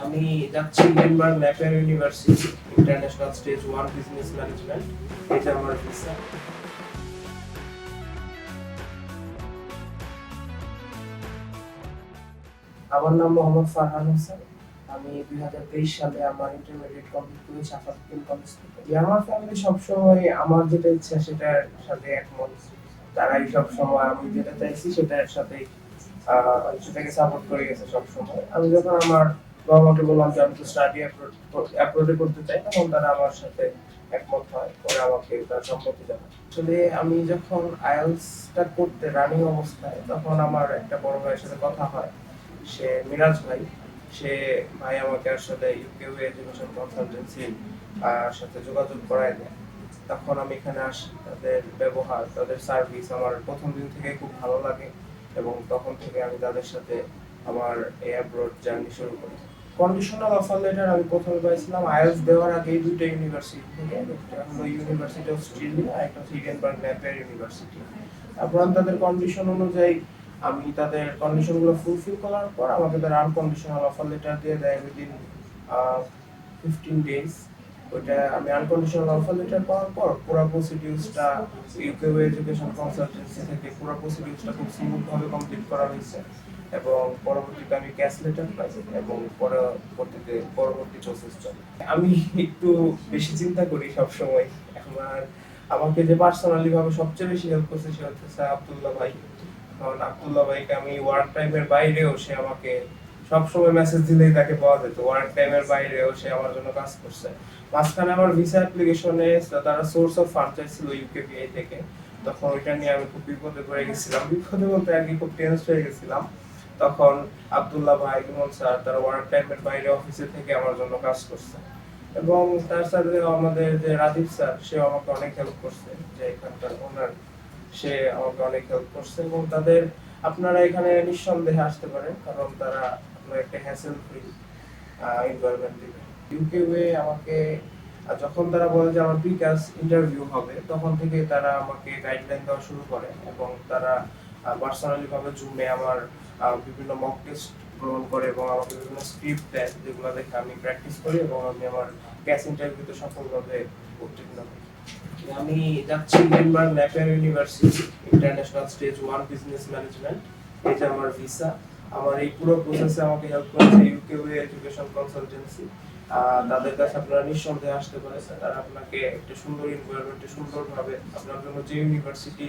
আমি যাচ্ছি Denmark Napier university international stage 1 business management. এটা আমার ভিসা। আমার নাম মোহাম্মদ ফারহান হোসেন। আমি 2023 সালে আমার ইন্টারমিডিয়েট কমপ্লিট করেছি আফাকুল কলেজ থেকে। আমার ফ্যামিলি সবসময় আমার যেটা ইচ্ছা সেটার সাথে একমত। তারাই সবসময় আমি যেটা চাইছি সেটার সাথে সেটাকে সাপোর্ট করে গেছে সবসময়। আমি যখন আমার বাবা মাকে বললাম যে আমি তো স্টাডি অ্যাব্রোডে করতে চাই, তখন তারা আমার সাথে একমত হয়, পরে আমাকে তার সম্মতি জানায়। আসলে আমি যখন আইএলটিএসটা করতে রানিং অবস্থায়, তখন আমার একটা বড় ভাইয়ের সাথে কথা হয়, সে মিরাজ ভাই। সে ভাই আমাকে আসলে ইউকেউ এডুকেশন কনসালটেন্সি সাথে যোগাযোগ করায় দেয়। তখন আমি এখানে আসি। তাদের ব্যবহার, তাদের সার্ভিস আমার প্রথম দিন থেকে খুব ভালো লাগে, এবং তখন থেকে আমি তাদের সাথে আমার এই অ্যাব্রোড জার্নি শুরু করি। কন্ডিশনাল অফার লেটার আমি প্রথমে পাইছিলাম আইএলটিএস দেওয়ার আগে দুটো ইউনিভার্সিটি থেকে। একটা হলো ইউনিভার্সিটি অফ স্টিলিয়া, একটা হচ্ছে ইডেনবার্গ ন্যাপিয়ার ইউনিভার্সিটি। তারপর আমি তাদের কন্ডিশন অনুযায়ী আমি তাদের কন্ডিশনগুলো ফুলফিল করার পর আমাকে তারা আনকন্ডিশনাল অফার লেটার দিয়ে দেয় উইদিন 15 ডেজ। ওইটা আমি আনকন্ডিশনাল অফার লেটার পাওয়ার পর পুরো প্রসিডিউরটা ইউকেউ এডুকেশন কনসালটেন্সি থেকে পুরো প্রসিডিউরটা খুব স্মুথ ভাবে কমপ্লিট করা হয়েছে, এবং পরবর্তীতে আমি ক্যাশ লেটার পাই, এবং পরবর্তী প্রসেস চলে। আমি একটু বেশি চিন্তা করি সব সময়। আমাকে যে পার্সোনালি ভাবে সবচেয়ে বেশি হেল্প করছে সে হচ্ছে আব্দুল্লাহ ভাই। কারণ আব্দুল্লাহ ভাইকে আমি ওয়ার্ক টাইমের বাইরেও সে আমাকে সবসময় মেসেজ দিলেই তাকে পাওয়া যেত। ওয়ার্ক টাইমের বাইরেও সে আমার জন্য কাজ করছে। মাঝখানে আমার ভিসা অ্যাপ্লিকেশনে তারা সোর্স অফ ফান্ড চাইছিল ইউকেপিআই থেকে। তখন ওইটা নিয়ে আমি খুব বিপদে পড়ে গেছিলাম। বিপদে বলতে আর কি, খুব টেনস হয়ে গেছিলাম। তখন আব্দুল্লাহ ভাই, ইমন স্যার, তারা ওয়ার্ক টাইমের বাইরে অফিসে থেকে আমার জন্য কাজ করছে। এবং তার সাথে আমাদের যে রাজীব স্যার, সে আমাকে অনেক হেল্প করছে, যে এখানকার ওনার, সে আমাকে অনেক হেল্প করছে। এবং তাদের, আপনারা এখানে নিঃসন্দেহে আসতে পারেন, কারণ তারা আপনার একটা হ্যাসেল ফ্রি এনভায়রনমেন্ট দিবে। ইউকেওয়ে আমাকে যখন তারা বলে যে আমার প্রিক্লাস ইন্টারভিউ হবে, তখন থেকে তারা আমাকে গাইডলাইন দেওয়া শুরু করে, এবং তারা পার্সোনালি ভাবে জুমে আমার বিভিন্ন মক টেস্ট গ্রহণ করে, এবং আমাকে বিভিন্ন স্ক্রিপ্ট দেয়, যেগুলো দেখে আমি প্র্যাকটিস করি, এবং আমি আমার ক্যাশ ইন্টারভিউতে সফলভাবে উত্তীর্ণ হই। আমি যাচ্ছি Denmark Napier university international stage 1 business management. এটা আমার ভিসা। আমার এই পুরো প্রসেসে আমাকে হেল্প করেছে ইউকেউ এডুকেশন কনসালটেন্সি। তাদের কাছে আপনারা নিঃসন্দেহে আসতে পারেন। তারা আপনাকে একটা সুন্দর এনভায়রনমেন্টে সুন্দরভাবে আপনার জন্য যে ইউনিভার্সিটি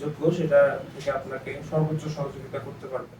যোগ্য সেটা থেকে আপনাকে সর্বোচ্চ সহযোগিতা করতে পারবে।